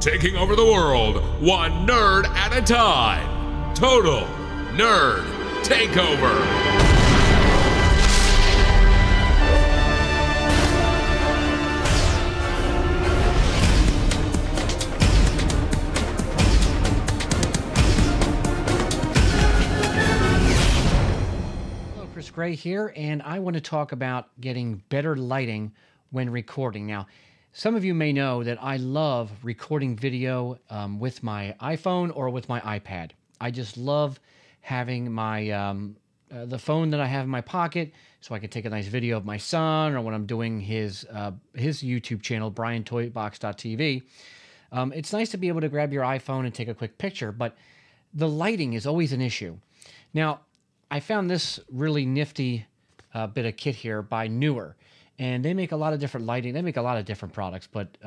taking over the world, one nerd at a time. Total Nerd Takeover. Gray here, and I want to talk about getting better lighting when recording. Now, some of you may know that I love recording video with my iPhone or with my iPad. I just love having my the phone that I have in my pocket, so I can take a nice video of my son or when I'm doing his YouTube channel, BrianToyBox.tv. It's nice to be able to grab your iPhone and take a quick picture, but the lighting is always an issue. Now, I found this really nifty bit of kit here by Neewer, and they make a lot of different lighting. They make a lot of different products, but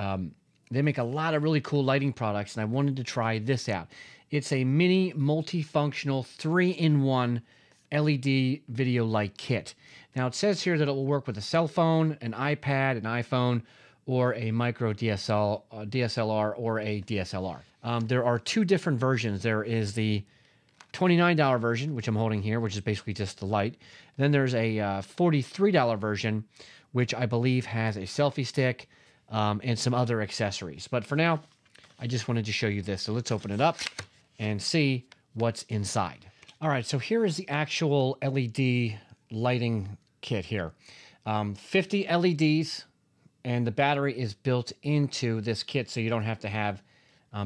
they make a lot of really cool lighting products, and I wanted to try this out. It's a mini multifunctional 3-in-1 LED video light kit. Now, it says here that it will work with a cell phone, an iPad, an iPhone, or a micro DSLR or a DSLR. There are two different versions. There is the $29 version, which I'm holding here, which is basically just the light. Then there's a $43 version, which I believe has a selfie stick and some other accessories. But for now, I just wanted to show you this. So let's open it up and see what's inside. All right, so here is the actual LED lighting kit here. 50 LEDs, and the battery is built into this kit, so you don't have to have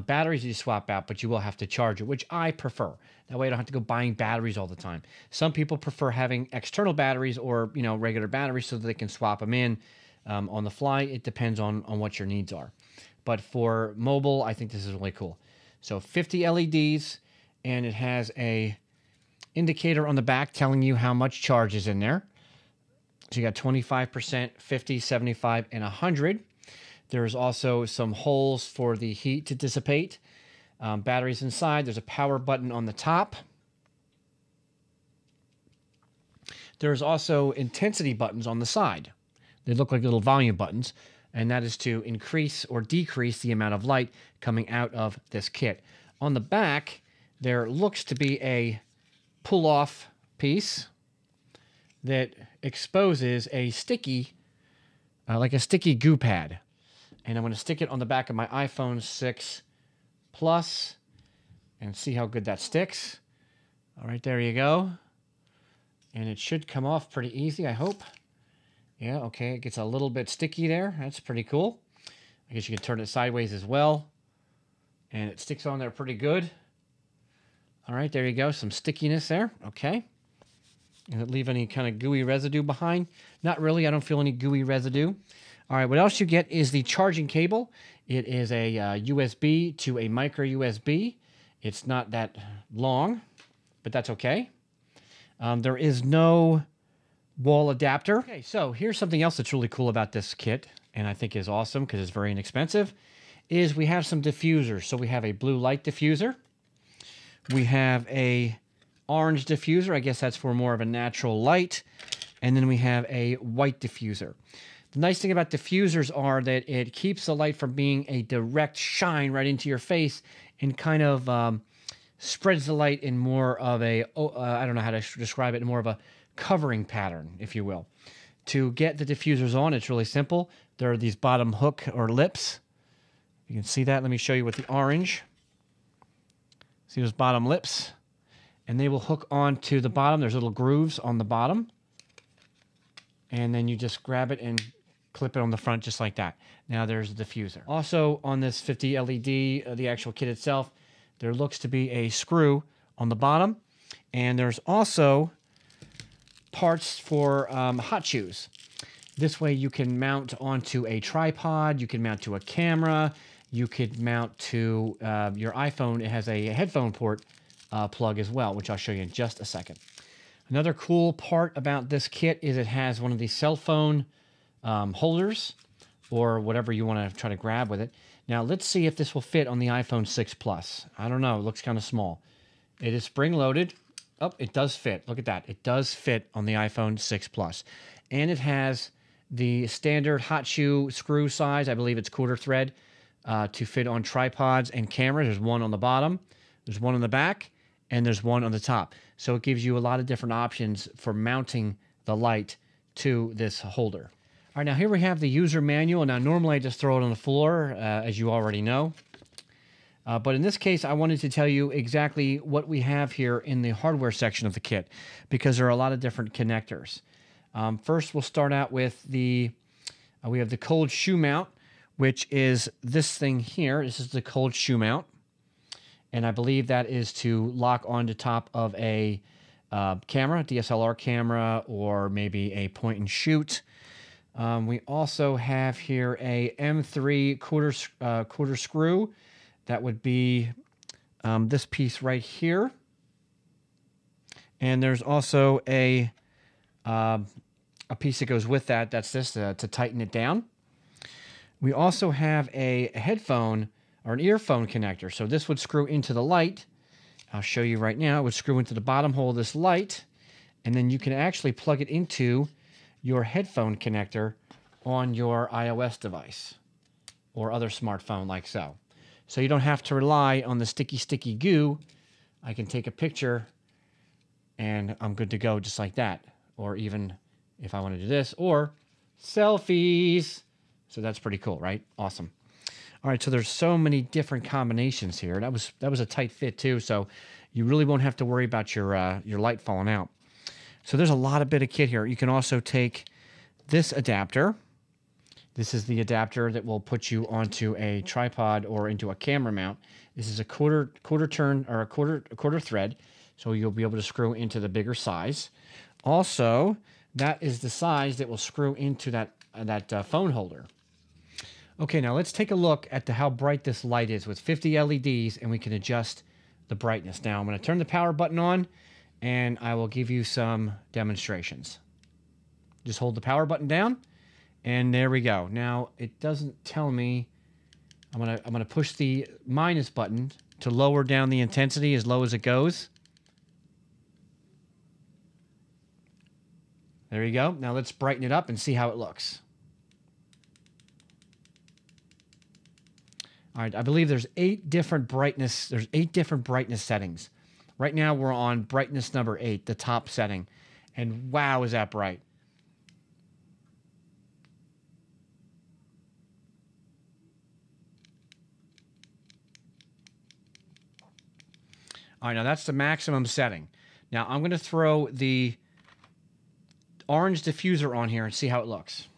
batteries you swap out, but you will have to charge it, which I prefer. That way I don't have to go buying batteries all the time. Some people prefer having external batteries or, you know, regular batteries so that they can swap them in on the fly. It depends on what your needs are. But for mobile, I think this is really cool. So 50 LEDs, and it has a indicator on the back telling you how much charge is in there. So you got 25%, 50, 75, and 100. There's also some holes for the heat to dissipate. Batteries inside. There's a power button on the top. There's also intensity buttons on the side. They look like little volume buttons, and that is to increase or decrease the amount of light coming out of this kit. On the back, there looks to be a pull-off piece that exposes a sticky, like a sticky goo pad. And I'm going to stick it on the back of my iPhone 6 Plus and see how good that sticks. All right, there you go. And it should come off pretty easy, I hope. Yeah, okay, it gets a little bit sticky there. That's pretty cool. I guess you can turn it sideways as well. And it sticks on there pretty good. All right, there you go. Some stickiness there. Okay. Does it leave any kind of gooey residue behind? Not really. I don't feel any gooey residue. All right, what else you get is the charging cable. It is a USB to a micro USB. It's not that long, but that's okay. There is no wall adapter. Okay, so here's something else that's really cool about this kit, and I think is awesome because it's very inexpensive, is we have some diffusers. So we have a blue light diffuser. We have a orange diffuser. I guess that's for more of a natural light. And then we have a white diffuser. The nice thing about diffusers are that it keeps the light from being a direct shine right into your face and kind of spreads the light in more of a, I don't know how to describe it, in more of a covering pattern, if you will. To get the diffusers on, it's really simple. There are these bottom hook or lips. You can see that. Let me show you with the orange. See those bottom lips? And they will hook onto the bottom. There's little grooves on the bottom. And then you just grab it and clip it on the front just like that. Now there's the diffuser. Also on this 50 LED, the actual kit itself, there looks to be a screw on the bottom. And there's also parts for hot shoes. This way you can mount onto a tripod, you can mount to a camera, you could mount to your iPhone. It has a headphone port plug as well, which I'll show you in just a second. Another cool part about this kit is it has one of these cell phone holders or whatever you want to try to grab with it. Now, let's see if this will fit on the iPhone 6 Plus. I don't know. It looks kind of small. It is spring-loaded. Oh, it does fit. Look at that. It does fit on the iPhone 6 Plus. And it has the standard hot shoe screw size. I believe it's quarter thread to fit on tripods and cameras. There's one on the bottom, there's one on the back, and there's one on the top. So it gives you a lot of different options for mounting the light to this holder. All right, now here we have the user manual. Now normally I just throw it on the floor, as you already know. But in this case, I wanted to tell you exactly what we have here in the hardware section of the kit, because there are a lot of different connectors. First, we'll start out with we have the cold shoe mount, which is this thing here. This is the cold shoe mount. And I believe that is to lock onto top of a camera, DSLR camera, or maybe a point and shoot. We also have here a M3 quarter screw. That would be this piece right here. And there's also a piece that goes with that. That's this to tighten it down. We also have a headphone or an earphone connector. So this would screw into the light. I'll show you right now. It would screw into the bottom hole of this light. And then you can actually plug it into your headphone connector on your iOS device or other smartphone like so. So you don't have to rely on the sticky goo. I can take a picture and I'm good to go just like that. Or even if I want to do this, or selfies. So that's pretty cool, right? Awesome. All right, so there's so many different combinations here. That was a tight fit too, so you really won't have to worry about your light falling out. So there's a lot of bit of kit here. You can also take this adapter. This is the adapter that will put you onto a tripod or into a camera mount. This is a quarter turn or a quarter thread, so you'll be able to screw into the bigger size. Also, that is the size that will screw into that phone holder. Okay, now let's take a look at how bright this light is with 50 LEDs, and we can adjust the brightness. Now I'm going to turn the power button on, and I will give you some demonstrations. Just hold the power button down, and there we go. Now it doesn't tell me. I'm gonna push the minus button to lower down the intensity as low as it goes. There you go. Now let's brighten it up and see how it looks. All right, I believe there's 8 different brightness. There's 8 different brightness settings. Right now we're on brightness number 8, the top setting, and wow, is that bright! All right, now that's the maximum setting. Now I'm going to throw the orange diffuser on here and see how it looks.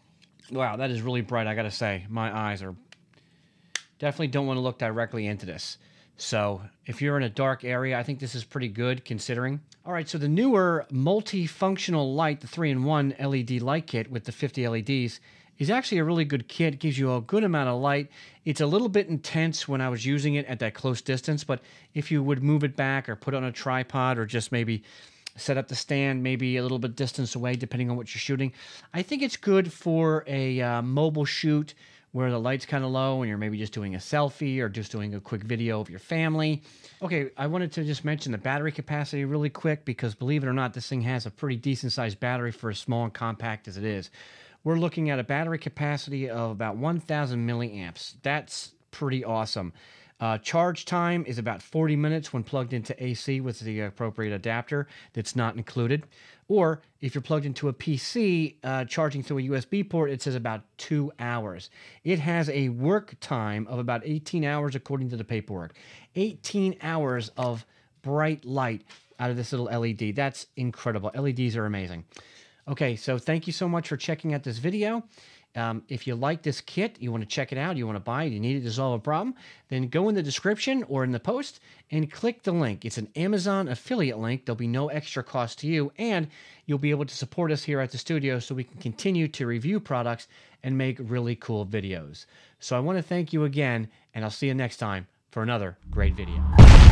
Wow, that is really bright, I got to say. My eyes are definitely don't want to look directly into this. So if you're in a dark area, I think this is pretty good considering. All right, so the newer multifunctional light, the 3-in-1 LED light kit with the 50 LEDs, is actually a really good kit. It gives you a good amount of light. It's a little bit intense when I was using it at that close distance, but if you would move it back or put it on a tripod or just maybe set up the stand maybe a little bit distance away depending on what you're shooting, I think it's good for a mobile shoot where the light's kind of low and you're maybe just doing a selfie or just doing a quick video of your family. Okay, I wanted to just mention the battery capacity really quick because believe it or not, this thing has a pretty decent sized battery for as small and compact as it is. We're looking at a battery capacity of about 1,000 milliamps. That's pretty awesome. Charge time is about 40 minutes when plugged into AC with the appropriate adapter that's not included. Or if you're plugged into a PC, charging through a USB port, it says about 2 hours. It has a work time of about 18 hours according to the paperwork. 18 hours of bright light out of this little LED. That's incredible. LEDs are amazing. Okay, so thank you so much for checking out this video. If you like this kit, you want to check it out, you want to buy it, you need it to solve a problem, then go in the description or in the post and click the link. It's an Amazon affiliate link. There'll be no extra cost to you, and you'll be able to support us here at the studio so we can continue to review products and make really cool videos. So I want to thank you again, and I'll see you next time for another great video.